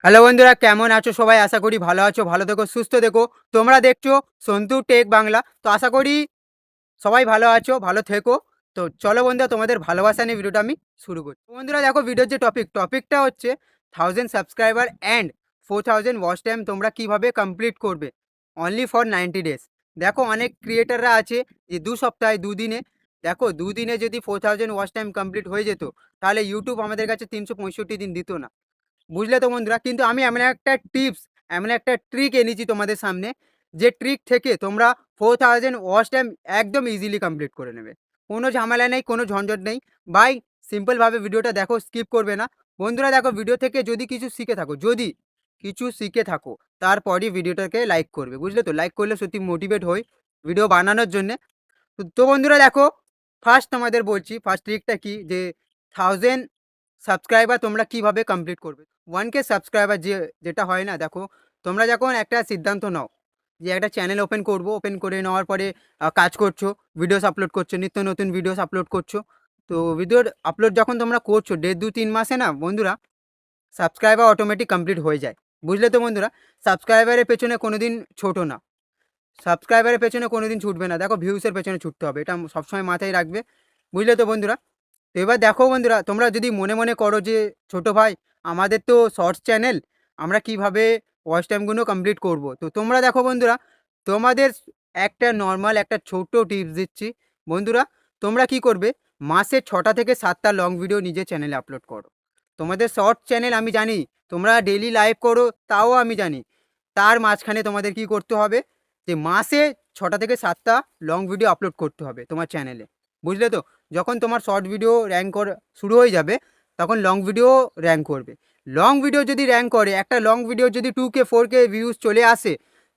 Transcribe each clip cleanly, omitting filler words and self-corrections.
Hello বন্ধুরা, কেমন আছো সবাই? আশা করি ভালো আছো, ভালো থেকো, সুস্থ থেকো। তোমরা দেখছো সন্তু টেক বাংলা। তো আশা করি সবাই ভালো আছো, ভালো থেকো। তো চলো বন্ধুরা, তোমাদের ভালোবাসা নিয়ে ভিডিওটা আমি শুরু করি। তো বন্ধুরা দেখো, ভিডিওর যে টপিকটা হচ্ছে 1000 সাবস্ক্রাইবার অ্যান্ড 4000 ওয়াচ টাইম তোমরা কিভাবে কমপ্লিট করবে অনলি ফর 90 ডেজ। দেখো অনেক ক্রিয়েটাররা আছে যে 2 সপ্তাহে 2 দিনে, দেখো 2 দিনে যদি 4000 ওয়াচ টাইম কমপ্লিট হয়ে যেত, তাহলে ইউটিউব আমাদের কাছে 365 দিন দিত না। বুঝলে তো বন্ধুরা? কিন্তু আমি এমন একটা টিপস, এমন একটা ট্রিক এনেছি তোমাদের সামনে, যে ট্রিক থেকে তোমরা 4000 ওয়াচ টাইম একদম ইজিলি কমপ্লিট করে নেবে। কোনো ঝামেলা নেই, কোনো ঝঞ্ঝট নেই। ভাই সিম্পলভাবে ভিডিওটা দেখো, স্কিপ করবে না। বন্ধুরা দেখো, ভিডিও থেকে যদি কিছু শিখে থাকো, তারপরই ভিডিওটাকে লাইক করবে। বুঝলে তো? লাইক করলে সত্যি মোটিভেট হই ভিডিও বানানোর জন্যে। তো বন্ধুরা দেখো, ফার্স্ট তোমাদের বলছি ফার্স্ট ট্রিকটা কি, যে 1000 সাবস্ক্রাইবার তোমরা কিভাবে কমপ্লিট করবে। 1K সাবস্ক্রাইবার যেটা হয় না, দেখো তোমরা যখন একটা সিদ্ধান্ত নাও যে একটা চ্যানেল ওপেন করব, ওপেন করে নেওয়ার পরে কাজ করছো, ভিডিওস আপলোড করছো, নিত্য নতুন ভিডিওস আপলোড করছো। তো ভিডিওর আপলোড যখন তোমরা করছো 1.5-2-3 মাসে না বন্ধুরা, সাবস্ক্রাইবার অটোমেটিক কমপ্লিট হয়ে যায়। বুঝলে তো বন্ধুরা? সাবস্ক্রাইবারের পেছনে কোনোদিন ছোটো না, সাবস্ক্রাইবারের পেছনে কোনোদিন ছুটবে না। দেখো ভিউসের পেছনে ছুটতে হবে, এটা সবসময় মাথায় রাখবে। বুঝলে তো বন্ধুরা? তো এবার দেখো বন্ধুরা, তোমরা যদি মনে মনে করো যে ছোট ভাই, আমাদের তো শর্টস চ্যানেল, আমরা কিভাবে ওয়াচ টাইমগুলো কমপ্লিট করব। তো তোমরা দেখো বন্ধুরা, তোমাদের একটা নর্মাল একটা ছোট্ট টিপস দিচ্ছি। বন্ধুরা তোমরা কি করবে, মাসে 6টা থেকে 7টা লং ভিডিও নিজের চ্যানেলে আপলোড করো। তোমাদের শর্ট চ্যানেল আমি জানি, তোমরা ডেইলি লাইভ করো, তাও আমি জানি। তার মাঝখানে তোমাদের কি করতে হবে, যে মাসে 6টা থেকে 7টা লং ভিডিও আপলোড করতে হবে তোমার চ্যানেলে। বুঝলে তো? যখন তোমার শর্ট ভিডিও র্যাঙ্ক করা শুরু হয়ে যাবে, তখন লং ভিডিও র্যাঙ্ক করবে। লং ভিডিও যদি র্যাঙ্ক করে, একটা লং ভিডিও যদি 2K 4K ভিউজ চলে আসে,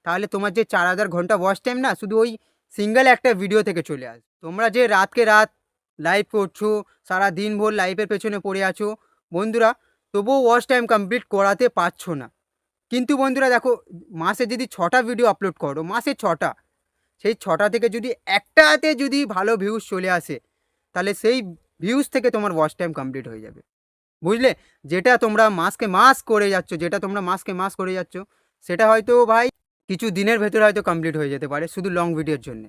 তাহলে তোমার যে 4000 ঘন্টা ওয়াচ টাইম না, শুধু ওই সিঙ্গেল একটা ভিডিও থেকে চলে আসে। তোমরা যে রাতকে রাত লাইভ করছো, সারা দিন ভোর লাইভের পেছনে পড়ে আছো বন্ধুরা, তবুও ওয়াচ টাইম কমপ্লিট করাতে পারছো না। কিন্তু বন্ধুরা দেখো, মাসে যদি 6টা ভিডিও আপলোড করো, মাসে 6টা, সেই 6টা থেকে যদি একটাতে যদি ভালো ভিউজ চলে আসে, তাহলে সেই ভিউজ থেকে তোমার ওয়াচ টাইম কমপ্লিট হয়ে যাবে। বুঝলে? যেটা তোমরা মাসকে মাস করে যাচ্ছ, সেটা হয়তো ভাই কিছু দিনের ভেতরে হয়তো কমপ্লিট হয়ে যেতে পারে, শুধু লং ভিডিওর জন্য।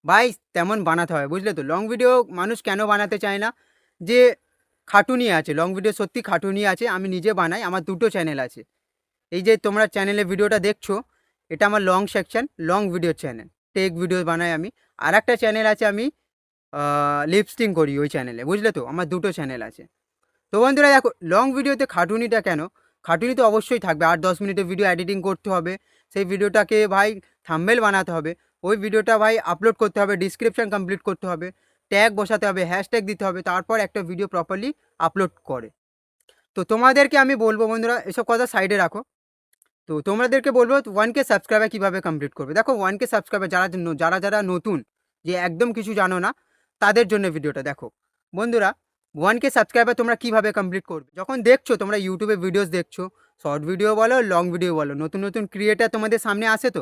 ভাই তেমন বানাতে হয়, বুঝলে তো? লং ভিডিও মানুষ কেন বানাতে চায় না, যে খাটুনি আছে, লং ভিডিও সত্যি খাটুনি আছে। আমি নিজে বানাই, আমার 2টো চ্যানেল আছে। এই যে তোমরা চ্যানেলে ভিডিওটা দেখছো, এটা আমার long section, long video channel, take video বানাই আমি। আর একটা চ্যানেল আছে, আমি লিপস্টিং করি ওই চ্যানেলে। বুঝলে তো? আমার 2টো চ্যানেল আছে। তো বন্ধুরা দেখো, লং ভিডিওতে খাটুনিটা কেন, খাটুনি তো অবশ্যই থাকবে। 8-10 মিনিটের ভিডিও এডিটিং করতে হবে, সেই ভিডিওটাকে ভাই থাম্বনেল বানাতে হবে, ওই ভিডিওটা ভাই আপলোড করতে হবে, ডিসক্রিপশন কমপ্লিট করতে হবে, ট্যাগ বসাতে হবে, হ্যাশট্যাগ দিতে হবে, তারপর একটা ভিডিও প্রপারলি আপলোড করে। তো তোমাদেরকে আমি বলবো বন্ধুরা, এসব কথা সাইডে রাখো। তো তোমাদেরকে বলবো 1K সাবস্ক্রাইবার কীভাবে কমপ্লিট করবে। দেখো 1K সাবস্ক্রাইবার যারা নতুন, যে একদম কিছু জানো না, তাদের জন্য ভিডিওটা দেখো। বন্ধুরা 1K সাবস্ক্রাইবার তোমরা কীভাবে কমপ্লিট করবে, যখন দেখছো তোমরা ইউটিউবে ভিডিওস দেখছো, শর্ট ভিডিও বলো, লং ভিডিও বলো, নতুন নতুন ক্রিয়েটার তোমাদের সামনে আসে। তো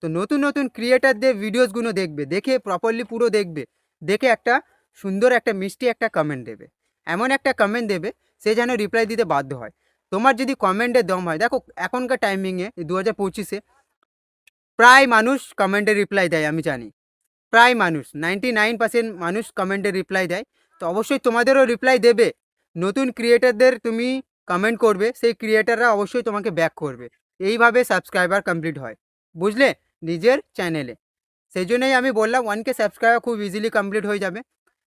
তো নতুন নতুন ক্রিয়েটারদের ভিডিওসগুলো দেখবে, দেখে প্রপারলি পুরো দেখবে, দেখে একটা সুন্দর একটা মিষ্টি একটা কমেন্ট দেবে। এমন একটা কমেন্ট দেবে, সে যেন রিপ্লাই দিতে বাধ্য হয়। তোমার যদি কমেন্টের দম হয়, দেখো এখনকার টাইমিংয়ে 2025-এ প্রায় মানুষ কমেন্টে রিপ্লাই দেয়, আমি জানি। প্রায় মানুষ 99% মানুষ কমেন্টে রিপ্লাই দেয়। তো অবশ্যই তোমাদেরও রিপ্লাই দেবে। নতুন ক্রিয়েটারদের তুমি কমেন্ট করবে, সেই ক্রিয়েটাররা অবশ্যই তোমাকে ব্যাক করবে। এইভাবে সাবস্ক্রাইবার কমপ্লিট হয়, বুঝলে? নিজের চ্যানেলে। সেই জন্যই আমি বললাম 1K সাবস্ক্রাইবার খুব ইজিলি কমপ্লিট হয়ে যাবে।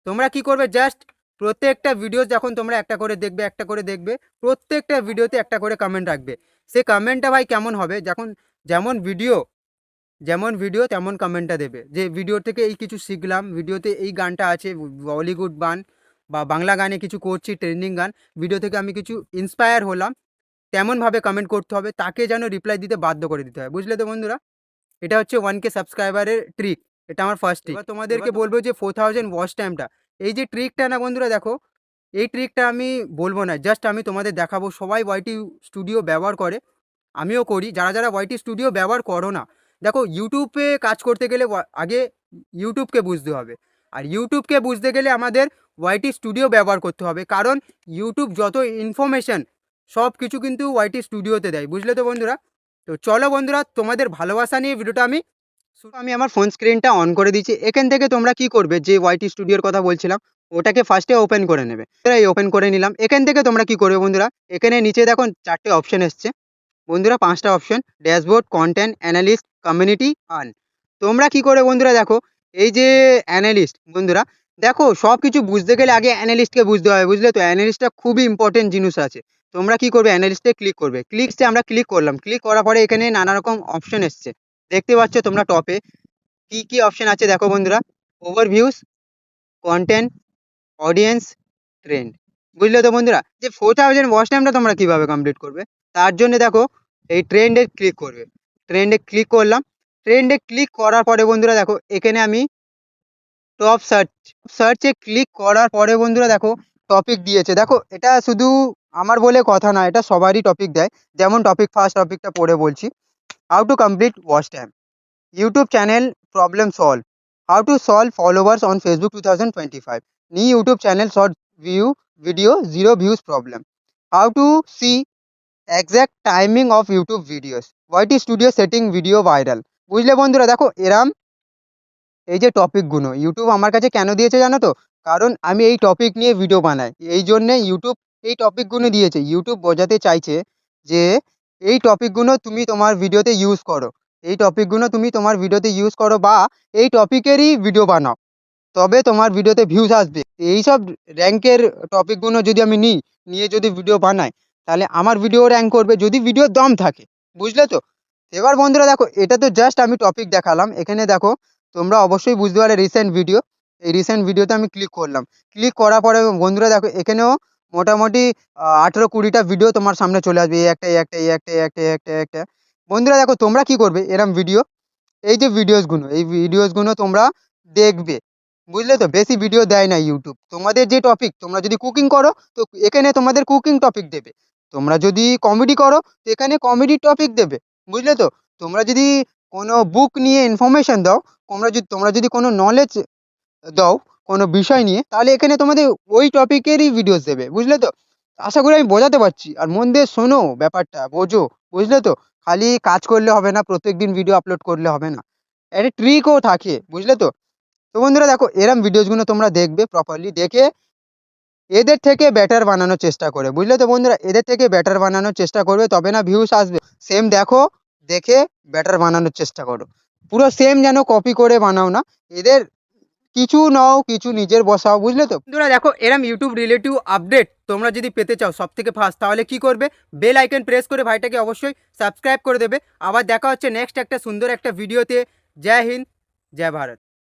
তোমরা কি করবে, জাস্ট প্রত্যেকটা ভিডিও যখন তোমরা একটা করে দেখবে, প্রত্যেকটা ভিডিওতে একটা করে কমেন্ট রাখবে। সে কমেন্টটা ভাই কেমন হবে, যখন যেমন ভিডিও যেমন ভিডিও তেমন কমেন্টটা দেবে, যে ভিডিও থেকে এই কিছু শিখলাম, ভিডিওতে এই গানটা আছে, বলিউড গান বা বাংলা গানে কিছু করছি, ট্রেন্ডিং গান, ভিডিও থেকে আমি কিছু ইন্সপায়ার হলাম, তেমনভাবে কমেন্ট করতে হবে, তাকে যেন রিপ্লাই দিতে বাধ্য করে দিতে হয়। বুঝলে তো বন্ধুরা? এটা হচ্ছে 1K সাবস্ক্রাইবারের ট্রিক। এটা আমার ফার্স্ট ট্রিক। এবার তোমাদেরকে বলবো যে 4000 ওয়াচ টাইমটা, এই যে ট্রিকটা না বন্ধুরা, দেখো এই ট্রিকটা আমি বলবো না, জাস্ট আমি তোমাদের দেখাবো। সবাই ওয়াইটি স্টুডিও ব্যবহার করে, আমিও করি। যারা যারা ওয়াইটি স্টুডিও ব্যবহার করো না, দেখো ইউটিউবে কাজ করতে গেলে আগে ইউটিউবকে বুঝতে হবে। আর ইউটিউবকে বুঝতে গেলে আমাদের ওয়াইটি স্টুডিও ব্যবহার করতে হবে, কারণ ইউটিউব যত ইনফরমেশন সব কিছু কিন্তু ওয়াইটি স্টুডিওতে দেয়, বুঝলে তো বন্ধুরা। তো চলো বন্ধুরা, তোমাদের ভালোবাসা নিয়ে ভিডিওটা আমি আমার ফোন স্ক্রিনটা অন করে দিচ্ছি। এখান থেকে তোমরা কি করবে, যে ওয়াইটি স্টুডিওর কথা বলছিলাম ওটাকে ফার্স্টে ওপেন করে নেবে। এই ওপেন করে নিলাম। এখান থেকে তোমরা কি করবে বন্ধুরা, এখানে নিচে দেখো 4টে অপশন এসছে বন্ধুরা, 5টা option, dashboard, content, analyst, community, earn. তোমরা কি করে বন্ধুরা দেখো, এই যে অ্যানালিস্ট বন্ধুরা, দেখো সব কিছু বুঝতে গেলে আগে অ্যানালিস্টকে বুঝতে হবে, বুঝলে তো। অ্যানালিস্টটা খুবই ইম্পর্টেন্ট জিনিস আছে। তোমরা কি করবে, অ্যানালিস্টে ক্লিক করবে। আমরা ক্লিক করলাম। ক্লিক করার পরে এখানে নানা রকম অপশন এসছে, দেখতে পাচ্ছ তোমরা টপে কি কি অপশন আছে দেখো বন্ধুরা। ওভারভিউস, কন্টেন্ট, অডিয়েন্স, ট্রেন্ড। বুঝলে তো বন্ধুরা, যে 4000 ওয়াচ টাইমটা তোমরা কিভাবে কমপ্লিট করবে, তার জন্য দেখো এই ট্রেন্ডে ক্লিক করবে। ট্রেন্ডে ক্লিক করলাম। ট্রেন্ডে ক্লিক করার পরে বন্ধুরা দেখো এখানে আমি টপ সার্চে ক্লিক করার পরে বন্ধুরা দেখো টপিক দিয়েছে। দেখো এটা শুধু আমার বলে কথা না, এটা সবারই টপিক দেয়। যেমন টপিক, ফার্স্ট টপিকটা পড়ে বলছি, how to complete watch time, YouTube channel problem solve, how to solve followers on Facebook 2025, new YouTube channel short view video 0 views problem, how to see exact timing of YouTube videos, YT studio setting video viral. বুঝলে বন্ধুরা, দেখো এরাম এই যে টপিকগুলো YouTube আমার কাছে কেন দিয়েছে জানো তো, কারণ আমি এই টপিক নিয়ে ভিডিও বানাই, এই জন্যে ইউটিউব এই টপিকগুলো দিয়েছে। ইউটিউব বোঝাতে চাইছে যে এই টপিকগুলো তুমি তোমার ভিডিওতে ইউজ করো, এই টপিকগুলো তুমি তোমার ভিডিওতে ইউজ করো, বা এই টপিকেরই ভিডিও বানাও, তবে তোমার ভিডিওতে ভিউজ আসবে। এইসব র্যাঙ্কের টপিকগুলো যদি আমি নিয়ে যদি ভিডিও বানাই, তাহলে আমার ভিডিও র্যাঙ্ক করবে, যদি ভিডিওর দম থাকে, বুঝলে তো। এবার বন্ধুরা দেখো, এটা তো জাস্ট আমি টপিক দেখালাম। এখানে দেখো তোমরা অবশ্যই বুঝতে পারলে রিসেন্ট ভিডিও, এই রিসেন্ট ভিডিওতে আমি ক্লিক করলাম। ক্লিক করার পরে বন্ধুরা দেখো এখানেও মোটামুটি 18-20টা ভিডিও তোমার সামনে চলে আসবে, এই একটা, এই একটা, এই একটা, এই একটা, এই একটা, এই একটা। বন্ধুরা দেখো তোমরা কি করবে, এরম ভিডিও, এই যে ভিডিওসগুলো, এই ভিডিওসগুলো তোমরা দেখবে, বুঝলে তো। বেশি ভিডিও দেয় না ইউটিউব। তোমাদের যে টপিক, তোমরা যদি কুকিং করো তো এখানে তোমাদের কুকিং টপিক দেবে, তোমরা যদি কমেডি করো তো এখানে কমেডি টপিক দেবে, বুঝলে তো। তোমরা যদি কোনো বুক নিয়ে ইনফরমেশন দাও, তোমরা যদি কোনো নলেজ দাও কোনো বিষয় নিয়ে, তাহলে এখানে তোমাদের ওই টপিকেরই ভিডিওস দেবে, বুঝলে তো। আশা করি আমি বোঝাতে পারছি। আর মন দিয়ে শোনো, ব্যাপারটা বোঝো, বুঝলে তো। খালি কাজ করলে হবে না, প্রত্যেকদিন ভিডিও আপলোড করলে হবে না, একটা ট্রিকও থাকে, বুঝলে তো। তো বন্ধুরা দেখো এরম ভিডিওসগুলো তোমরা দেখবে, প্রপারলি দেখে এদের থেকে বেটার বানানোর চেষ্টা করে, বুঝলে তো বন্ধুরা। এদের থেকে বেটার বানানোর চেষ্টা করবে, তবে না ভিউস আসবে। সেম দেখো, দেখে বেটার বানানোর চেষ্টা করো। পুরো সেম যেন কপি করে বানাও না, এদের কিছু নাও, কিছু নিজের বসাও, বুঝলে তো বন্ধুরা। দেখো এরম ইউটিউব রিলেটিভ আপডেট তোমরা যদি পেতে চাও সব থেকে ফার্স্ট, তাহলে কি করবে, বেল আইকন প্রেস করে ভাইটাকে অবশ্যই সাবস্ক্রাইব করে দেবে। আবার দেখা হচ্ছে নেক্সট একটা সুন্দর একটা ভিডিওতে। জয় হিন্দ, জয় ভারত।